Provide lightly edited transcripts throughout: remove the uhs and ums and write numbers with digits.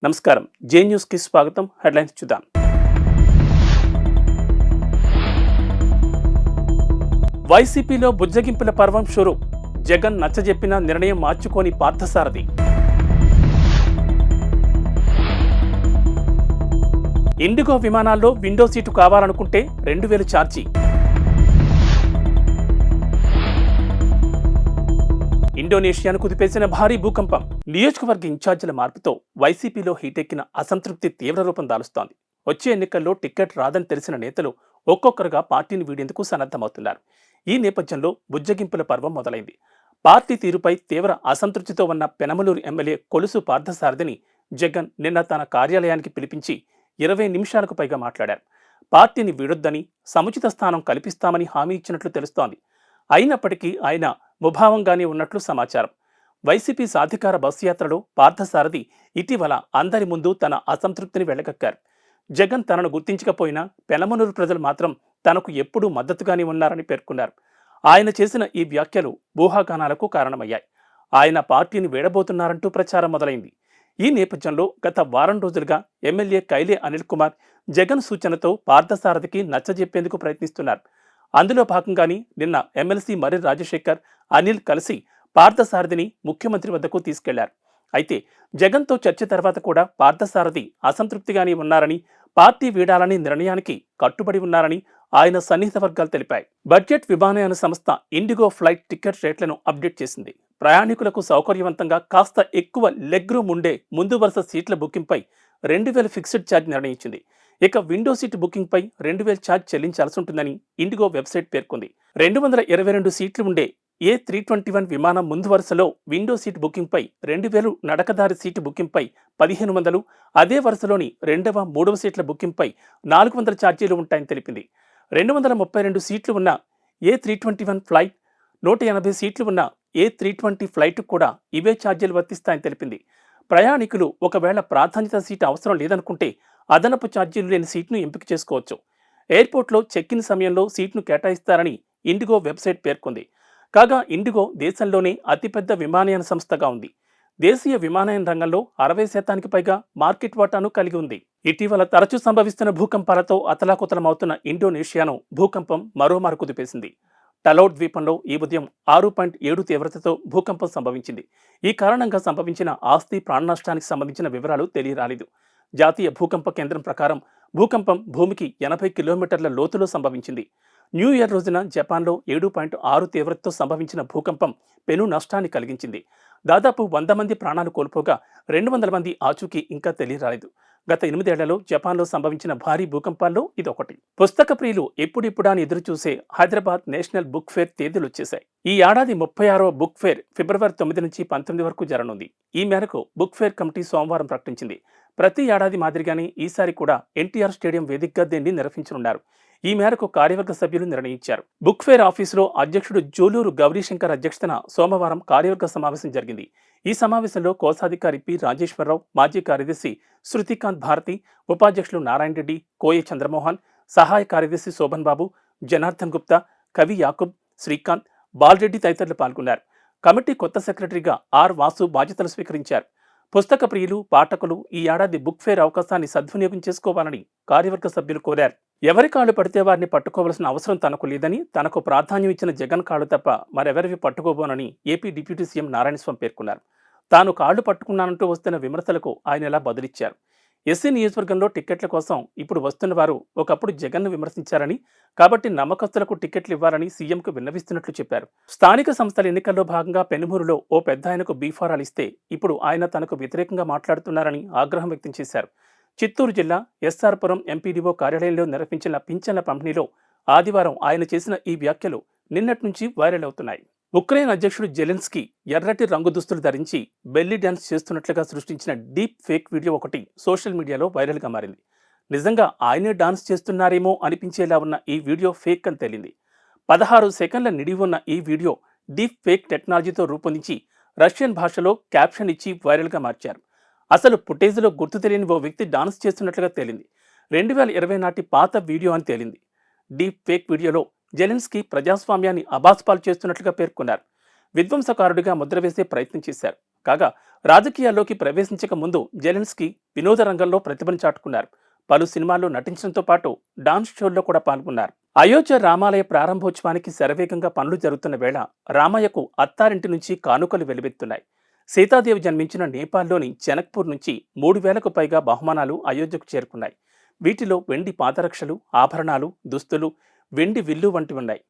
నమస్కారం. జే న్యూస్‌కి స్వాగతం. హెడ్లైన్స్ చూద్దాం. వైసీపీలో బుజ్జగింపుల పర్వం షురు. జగన్ నచ్చజెప్పిన నిర్ణయం మార్చుకోని పార్థసారథి. ఇండిగో విమానాల్లో విండో సీటు కావాలనుకుంటే 2000 ఛార్జీ. ఇండోనేషియాను కుదిపేసిన భారీ భూకంపం. నియోజకవర్గ ఇన్ఛార్జీల మార్పుతో వైసీపీలో హీటెక్కిన అసంతృప్తి తీవ్ర రూపం దాలుస్తోంది. వచ్చే ఎన్నికల్లో టికెట్ రాదని తెలిసిన నేతలు ఒక్కొక్కరుగా పార్టీని వీడేందుకు సన్నద్ధమవుతున్నారు. ఈ నేపథ్యంలో బుజ్జగింపుల పర్వం మొదలైంది. పార్టీ తీరుపై తీవ్ర అసంతృప్తితో ఉన్న పెనమలూరు ఎమ్మెల్యే కొలుసు పార్థసారథిని జగన్ నిన్న తన కార్యాలయానికి పిలిపించి 20 నిమిషాలకు పైగా మాట్లాడారు. పార్టీని వీడొద్దని, సముచిత స్థానం కల్పిస్తామని హామీ ఇచ్చినట్లు తెలుస్తోంది. అయినప్పటికీ ఆయన ముభావంగానే ఉన్నట్లు సమాచారం. వైసీపీ సాధికార బస్సు యాత్రలో పార్థసారథి ఇటీవల అందరి ముందు తన అసంతృప్తిని వెళ్లగక్కారు. జగన్ తనను గుర్తించకపోయినా పెనమలూరు ప్రజలు మాత్రం తనకు ఎప్పుడూ మద్దతుగానే ఉన్నారని పేర్కొన్నారు. ఆయన చేసిన ఈ వ్యాఖ్యలు ఊహాగానాలకు కారణమయ్యాయి. ఆయన పార్టీని వీడబోతున్నారంటూ ప్రచారం మొదలైంది. ఈ నేపథ్యంలో గత వారం రోజులుగా ఎమ్మెల్యే కైలే అనిల్ కుమార్ జగన్ సూచనతో పార్థసారథికి నచ్చజెప్పేందుకు ప్రయత్నిస్తున్నారు. అందులో భాగంగానే నిన్న ఎమ్మెల్సీ మర్రి రాజశేఖర్, అనిల్ కలిసి పార్థసారథిని ముఖ్యమంత్రి వద్దకు తీసుకెళ్లారు. అయితే జగన్తో చర్చ తర్వాత కూడా పార్థసారథి అసంతృప్తిగానే ఉన్నారని, పార్టీ వీడాలని నిర్ణయానికి కట్టుబడి ఉన్నారని ఆయన సన్నిహిత వర్గాలు తెలిపాయి. బడ్జెట్ విమానయాన సంస్థ ఇండిగో ఫ్లైట్ టికెట్ రేట్లను అప్డేట్ చేసింది. ప్రయాణికులకు సౌకర్యవంతంగా కాస్త ఎక్కువ లెగ్ రూమ్ ఉండే ముందు వరుస సీట్ల బుకింగ్పై 2000 ఫిక్స్డ్ ఛార్జ్ నిర్ణయించింది. ఇక విండో సీట్ బుకింగ్ పై 2000 ఛార్జ్ చెల్లించాల్సి ఉంటుందని ఇండిగో వెబ్సైట్ పేర్కొంది. 222 సీట్లు ఉండే A321 విమానం ముందు వరుసలో విండో సీట్ బుకింగ్ పై 2000, నడకదారి సీటు బుకింగ్ పై 1500, అదే వరుసలోని రెండవ, మూడవ సీట్ల బుకింగ్ పై 400 ఛార్జీలు ఉంటాయని తెలిపింది. 232 సీట్లు ఉన్న A321 ఫ్లైట్, 180 సీట్లు ఉన్న A320 ఫ్లైట్ కూడా ఇవే ఛార్జీలు వర్తిస్తాయని తెలిపింది. ప్రయాణికులు ఒకవేళ ప్రాధాన్యత సీటు అవసరం లేదనుకుంటే అదనపు ఛార్జీలు లేని సీట్ను ఎంపిక చేసుకోవచ్చు. ఎయిర్పోర్ట్లో చెక్ ఇన్ సమయంలో సీట్ను కేటాయిస్తారని ఇండిగో వెబ్సైట్ పేర్కొంది. కాగా ఇండిగో దేశంలోనే అతిపెద్ద విమానయాన సంస్థగా ఉంది. దేశీయ విమానయాన రంగంలో 60% పైగా మార్కెట్ వాటాను కలిగి ఉంది. ఇటీవల తరచూ సంభవిస్తున్న భూకంపాలతో అతలాకుతలమవుతున్న ఇండోనేషియాను భూకంపం మరోమారు కుదిపేసింది. టలౌట్ ద్వీపంలో ఈ ఉదయం 6.7 తీవ్రతతో భూకంపం సంభవించింది. ఈ కారణంగా సంభవించిన ఆస్తి, ప్రాణ నష్టానికి సంబంధించిన వివరాలు తెలియరాలేదు. జాతీయ భూకంప కేంద్రం ప్రకారం భూకంపం భూమికి 80 కిలోమీటర్ల లోతులో సంభవించింది. న్యూ ఇయర్ రోజున జపాన్లో 7.6 తీవ్రతతో సంభవించిన భూకంపం పెను నష్టాన్ని కలిగించింది. దాదాపు 100 మంది ప్రాణాలు కోల్పోగా 200 మంది ఆచూకీ ఇంకా తెలియరాలేదు. గత 8 ఏళ్లలో జపాన్లో సంభవించిన భారీ భూకంపాల్లో ఇదొకటి. పుస్తక ప్రియులు ఎప్పుడిప్పుడా అని ఎదురుచూసే హైదరాబాద్ నేషనల్ బుక్ ఫేర్ తేదీలు వచ్చేశాయి. ఈ ఏడాది 36వ బుక్ ఫేర్ ఫిబ్రవరి 9 నుంచి 19 వరకు జరగనుంది. ఈ మేరకు బుక్ ఫేర్ కమిటీ సోమవారం ప్రకటించింది. ప్రతి ఏడాది మాదిరిగానే ఈసారి కూడా ఎన్టీఆర్ స్టేడియం వేదికగా దీన్ని నిర్వహించనున్నారు. ఈ మేరకు కార్యవర్గ సభ్యులు నిర్ణయించారు. బుక్ ఫేర్ ఆఫీసులో అధ్యక్షుడు జూలూరు గౌరీశంకర్ అధ్యక్షతన సోమవారం కార్యవర్గ సమావేశం జరిగింది. ఈ సమావేశంలో కోశాధికారి పి రాజేశ్వరరావు, మాజీ కార్యదర్శి శృతికాంత్ భారతి, ఉపాధ్యక్షులు నారాయణ రెడ్డి, కోయ చంద్రమోహన్, సహాయ కార్యదర్శి శోభన్ బాబు, జనార్దన్ గుప్తా, కవి యాకూబ్, శ్రీకాంత్, బాలరెడ్డి తదితరులు పాల్గొన్నారు. కమిటీ కొత్త సెక్రటరీగా ఆర్ వాసు బాధ్యతలు స్వీకరించారు. పుస్తక ప్రియులు, పాఠకులు ఈ ఏడాది బుక్ ఫేర్ అవకాశాన్ని సద్వినియోగం చేసుకోవాలని కార్యవర్గ సభ్యులు కోరారు. ఎవరి కాళ్ళు పడితే వారిని పట్టుకోవాల్సిన అవసరం తనకు లేదని, తనకు ప్రాధాన్యం ఇచ్చిన జగన్ కాళ్ళు తప్ప మరెవరివి పట్టుకోబోనని ఏపీ డిప్యూటీ సీఎం నారాయణస్వామి పేర్కొన్నారు. తాను కాళ్ళు పట్టుకున్నానంటూ వస్తున్న విమర్శలకు ఆయన ఇలా బదులిచ్చారు. ఎస్సీ నియోజకవర్గంలో టిక్కెట్ల కోసం ఇప్పుడు వస్తున్న వారు ఒకప్పుడు జగన్ను విమర్శించారని, కాబట్టి నమ్మకస్తులకు టిక్కెట్లు ఇవ్వాలని సీఎంకు విన్నవిస్తున్నట్లు చెప్పారు. స్థానిక సంస్థల ఎన్నికల్లో భాగంగా పెనుమూరులో ఓ పెద్ద ఆయనకు బీఫారాలు ఇస్తే ఇప్పుడు ఆయన తనకు వ్యతిరేకంగా మాట్లాడుతున్నారని ఆగ్రహం వ్యక్తం చేశారు. చిత్తూరు జిల్లా ఎస్ఆర్పురం ఎంపీడీఓ కార్యాలయంలో నిర్వహించిన పింఛన్ల పంపిణీలో ఆదివారం ఆయన చేసిన ఈ వ్యాఖ్యలు నిన్నటి నుంచి వైరల్ అవుతున్నాయి. ఉక్రెయిన్ అధ్యక్షుడు జెలెన్స్కీ ఎర్రటి రంగు దుస్తులు ధరించి బెల్లీ డ్యాన్స్ చేస్తున్నట్లుగా సృష్టించిన డీప్ ఫేక్ వీడియో ఒకటి సోషల్ మీడియాలో వైరల్గా మారింది. నిజంగా ఆయనే డాన్స్ చేస్తున్నారేమో అనిపించేలా ఉన్న ఈ వీడియో ఫేక్ అని తేలింది. 16 సెకండ్ల నిడివి ఉన్న ఈ వీడియో డీప్ ఫేక్ టెక్నాలజీతో రూపొందించి రష్యన్ భాషలో క్యాప్షన్ ఇచ్చి వైరల్గా మార్చారు. అసలు ఫుటేజ్లో గుర్తు తెలియని ఓ వ్యక్తి డాన్స్ చేస్తున్నట్లుగా తేలింది. 2020 నాటి పాత వీడియో అని తేలింది. డీప్ ఫేక్ వీడియోలో జెలెన్స్కీ ప్రజాస్వామ్యాన్ని అబాస్పాలు చేస్తున్నట్లుగా పేర్కొన్నారు. విధ్వంసకారుడిగా ముద్ర వేసే ప్రయత్నం చేశారు. కాగా రాజకీయాల్లోకి ప్రవేశించక ముందు జెలెన్స్కీ వినోద రంగంలో ప్రతిభను చాటుకున్నారు. పలు సినిమాల్లో నటించడంతో పాటు డాన్స్ షోల్లో కూడా పాల్గొన్నారు. అయోధ్య రామాలయ ప్రారంభోత్సవానికి శరవేగంగా పనులు జరుగుతున్న వేళ రామయ్యకు అత్తారింటి నుంచి కానుకలు వెలువెత్తున్నాయి. సీతాదేవి జన్మించిన నేపాల్లోని జనక్పూర్ నుంచి 3,000కు పైగా బహుమానాలు అయోధ్యకు చేరుకున్నాయి. వీటిలో వెండి పాదరక్షలు, ఆభరణాలు, దుస్తులు, వెండి విల్లు వంటివి ఉన్నాయి.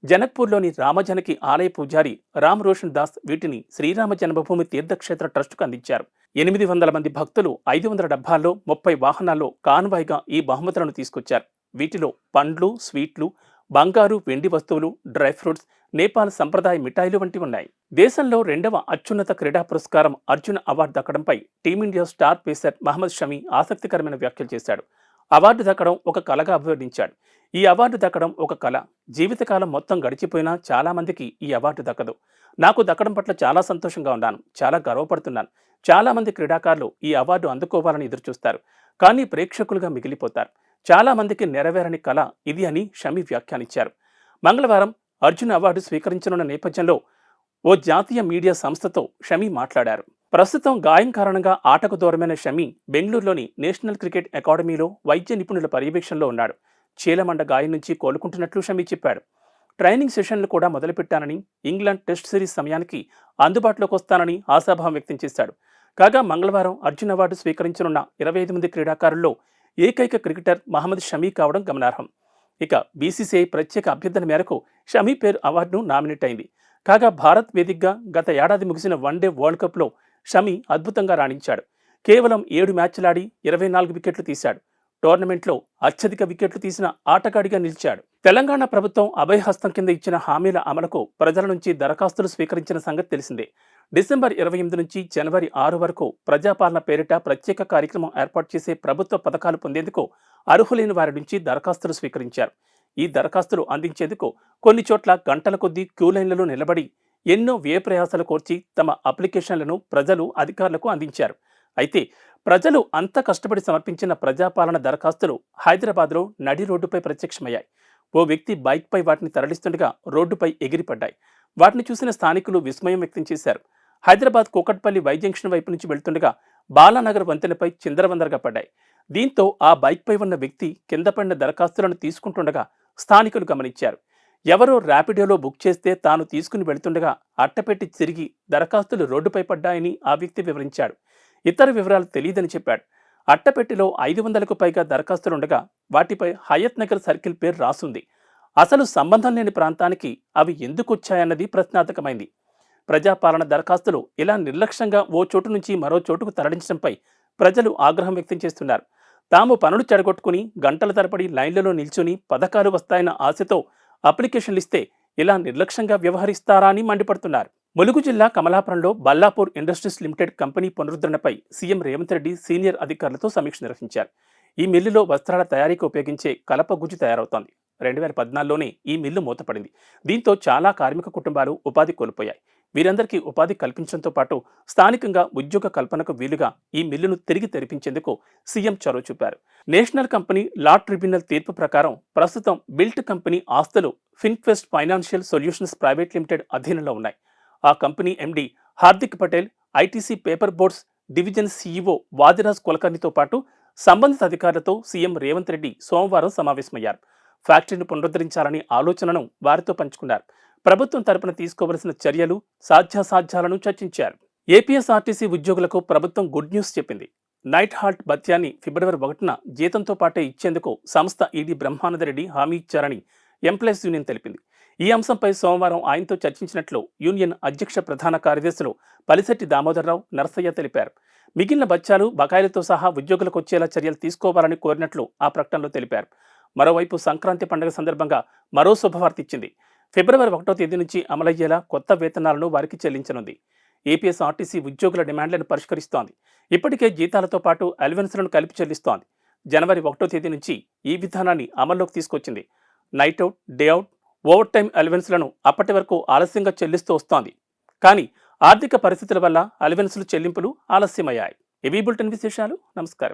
జనక్పూర్లోని రామజనకి ఆలయ పూజారి రామ్ రోషన్ దాస్ వీటిని శ్రీరామ జన్మభూమి తీర్థక్షేత్ర ట్రస్టుకు అందించారు. 800 మంది భక్తులు 500 డబ్బాల్లో 30 వాహనాల్లో కాన్వాయ్గా ఈ బహుమతులను తీసుకొచ్చారు. వీటిలో పండ్లు, స్వీట్లు, బంగారు, వెండి వస్తువులు, డ్రై ఫ్రూట్స్, నేపాల్ సంప్రదాయ మిఠాయిలు వంటివి ఉన్నాయి. దేశంలో 2వ అత్యున్నత క్రీడా పురస్కారం అర్జున్ అవార్డు దక్కడంపై team India star pacer Mohammed Shami ఆసక్తికరమైన వ్యాఖ్యలు చేశాడు. అవార్డు దక్కడం ఒక కళగా అభివర్ణించాడు. ఈ అవార్డు దక్కడం ఒక కళ. జీవితకాలం మొత్తం గడిచిపోయినా చాలా మందికి ఈ అవార్డు దక్కదు. నాకు దక్కడం పట్ల చాలా సంతోషంగా ఉన్నాను, చాలా గర్వపడుతున్నాను. చాలా మంది క్రీడాకారులు ఈ అవార్డు అందుకోవాలని ఎదురుచూస్తారు, కానీ ప్రేక్షకులుగా మిగిలిపోతారు. చాలా మందికి నెరవేరని కళ ఇది అని షమి వ్యాఖ్యానించారు. మంగళవారం అర్జున్ అవార్డు స్వీకరించనున్న నేపథ్యంలో ఓ జాతీయ మీడియా సంస్థతో షమి మాట్లాడారు. ప్రస్తుతం గాయం కారణంగా ఆటకు దూరమైన షమి బెంగళూరులోని నేషనల్ క్రికెట్ అకాడమీలో వైద్య నిపుణుల పర్యవేక్షణలో ఉన్నాడు. చీలమండ గాయం నుంచి కోలుకుంటున్నట్లు షమి చెప్పాడు. ట్రైనింగ్ సెషన్లు కూడా మొదలుపెట్టానని, ఇంగ్లాండ్ టెస్ట్ సిరీస్ సమయానికి అందుబాటులోకి వస్తానని ఆశాభావం వ్యక్తం చేశాడు. కాగా మంగళవారం అర్జున్ అవార్డు స్వీకరించనున్న 25 మంది క్రీడాకారుల్లో ఏకైక క్రికెటర్ మహమ్మద్ షమి కావడం గమనార్హం. ఇక బీసీసీఐ ప్రత్యేక అభ్యర్థన మేరకు షమి పేరు అవార్డును నామినేట్ అయింది. కాగా భారత్ వేదికగా గత ఏడాది ముగిసిన వన్డే వరల్డ్ కప్లో షమి అద్భుతంగా రాణించాడు. కేవలం 7 మ్యాచ్లాడి 24 వికెట్లు తీశాడు. టోర్నమెంట్లో అత్యధిక వికెట్లు తీసిన ఆటగాడిగా నిలిచాడు. తెలంగాణ ప్రభుత్వం అభయహస్తం కింద ఇచ్చిన హామీల అమలుకు ప్రజల నుంచి దరఖాస్తులు స్వీకరించిన సంగతి తెలిసిందే. డిసెంబర్ 28 నుంచి జనవరి 6 వరకు ప్రజాపాలన పేరిట ప్రత్యేక కార్యక్రమం ఏర్పాటు చేసే ప్రభుత్వ పథకాలు పొందేందుకు అర్హులైన వారి నుంచి దరఖాస్తులు స్వీకరించారు. ఈ దరఖాస్తులు అందించేందుకు కొన్ని చోట్ల గంటల కొద్దీ క్యూలైన్లలో నిలబడి ఎన్నో వ్యయప్రయాసాలు కోర్చి తమ అప్లికేషన్లను ప్రజలు అధికారులకు అందించారు. అయితే ప్రజలు అంత కష్టపడి సమర్పించిన ప్రజాపాలన దరఖాస్తులు హైదరాబాద్లో నడి రోడ్డుపై ప్రత్యక్షమయ్యాయి. ఓ వ్యక్తి బైక్పై వాటిని తరలిస్తుండగా రోడ్డుపై ఎగిరిపడ్డాయి. వాటిని చూసిన స్థానికులు విస్మయం వ్యక్తం చేశారు. హైదరాబాద్ కూకట్పల్లి వై జంక్షన్ వైపు నుంచి వెళ్తుండగా బాలానగర్ వంతెనపై చిందరవందరగా పడ్డాయి. దీంతో ఆ బైక్పై ఉన్న వ్యక్తి కింద పడిన దరఖాస్తులను తీసుకుంటుండగా స్థానికులు గమనించారు. ఎవరో ర్యాపిడోలో బుక్ చేస్తే తాను తీసుకుని వెళుతుండగా అట్టపెట్టి తిరిగి దరఖాస్తులు రోడ్డుపై పడ్డాయని ఆ వ్యక్తి వివరించాడు. ఇతర వివరాలు తెలియదని చెప్పాడు. అట్టపెట్టిలో 500కు పైగా దరఖాస్తులుండగా వాటిపై హయత్ నగర్ సర్కిల్ పేరు రాసుంది. అసలు సంబంధం లేని ప్రాంతానికి అవి ఎందుకొచ్చాయన్నది ప్రశ్నార్థకమైంది. ప్రజాపాలన దరఖాస్తులు ఇలా నిర్లక్ష్యంగా ఓ చోటు నుంచి మరో చోటుకు తరలించడంపై ప్రజలు ఆగ్రహం వ్యక్తం చేస్తున్నారు. తాము పనులు చెడగొట్టుకుని గంటల తరబడి లైన్లలో నిల్చుని పథకాలు వస్తాయన్న ఆశతో అప్లికేషన్లు ఇస్తే ఇలా నిర్లక్ష్యంగా వ్యవహరిస్తారా అని మండిపడుతున్నారు. ములుగు జిల్లా కమలాపురంలో బల్లాపూర్ ఇండస్ట్రీస్ లిమిటెడ్ కంపెనీ పునరుద్ధరణపై సీఎం రేవంత్ రెడ్డి సీనియర్ అధికారులతో సమీక్ష నిర్వహించారు. ఈ మిల్లులో వస్త్రాల తయారీకి ఉపయోగించే కలప గుజ్జు తయారవుతోంది. 2014లోనే ఈ మిల్లు మూతపడింది. దీంతో చాలా కార్మిక కుటుంబాలు ఉపాధి కోల్పోయాయి. వీరందరికీ ఉపాధి కల్పించడంతో పాటు స్థానికంగా ఉద్యోగ కల్పనకు వీలుగా ఈ మిల్లును తిరిగి తెరిపించేందుకు సీఎం చొరవ చూపారు. నేషనల్ కంపెనీ లా ట్రిబ్యునల్ తీర్పు ప్రకారం ప్రస్తుతం బిల్ట్ కంపెనీ ఆస్తులు Finquest financial solutions private limited అధీనంలో ఉన్నాయి. ఆ company MD Hardik Patel, ITC paper boards division CEO Vadiraj కులకర్ణితో పాటు సంబంధిత అధికారులతో సీఎం రేవంత్ రెడ్డి సోమవారం సమావేశమయ్యారు. ఫ్యాక్టరీని పునరుద్ధరించాలని ఆలోచనను వారితో పంచుకున్నారు. ప్రభుత్వం తరపున తీసుకోవలసిన చర్యలు, సాధ్యాసాధ్యాలను చర్చించారు. ఏపీఎస్ఆర్టీసీ ఉద్యోగులకు ప్రభుత్వం గుడ్ న్యూస్ చెప్పింది. నైట్ హాల్ట్ భత్యాన్ని ఫిబ్రవరి 1న జీతంతో పాటే ఇచ్చేందుకు సంస్థ ఈడీ బ్రహ్మానందరెడ్డి హామీ ఇచ్చారని ఎంప్లాయీస్ యూనియన్ తెలిపింది. ఈ అంశంపై సోమవారం ఆయనతో చర్చించినట్లు యూనియన్ అధ్యక్ష ప్రధాన కార్యదర్శులు పలిశెట్టి దామోదర్రావు, నరసయ్య తెలిపారు. మిగిలిన బత్యాలు, బకాయిలతో సహా ఉద్యోగులకు వచ్చేలా చర్యలు తీసుకోవాలని కోరినట్లు ఆ ప్రకటనలో తెలిపారు. మరోవైపు సంక్రాంతి పండుగ సందర్భంగా మరో శుభవార్త ఇచ్చింది. ఫిబ్రవరి 1వ తేదీ నుంచి అమలయ్యేలా కొత్త వేతనాలను వారికి చెల్లించనుంది. ఏపీఎస్ఆర్టీసీ ఉద్యోగుల డిమాండ్లను పరిష్కరిస్తోంది. ఇప్పటికే జీతాలతో పాటు అలవెన్స్లను కలిపి చెల్లిస్తోంది. జనవరి 1వ తేదీ నుంచి ఈ విధానాన్ని అమల్లోకి తీసుకొచ్చింది. Night out, day out, overtime అలవెన్స్లను అప్పటి వరకు ఆలస్యంగా చెల్లిస్తూ వస్తోంది. కానీ ఆర్థిక పరిస్థితుల వల్ల అలవెన్స్లు చెల్లింపులు ఆలస్యమయ్యాయి. ఇవి బులెటిన్ విశేషాలు. నమస్కారం.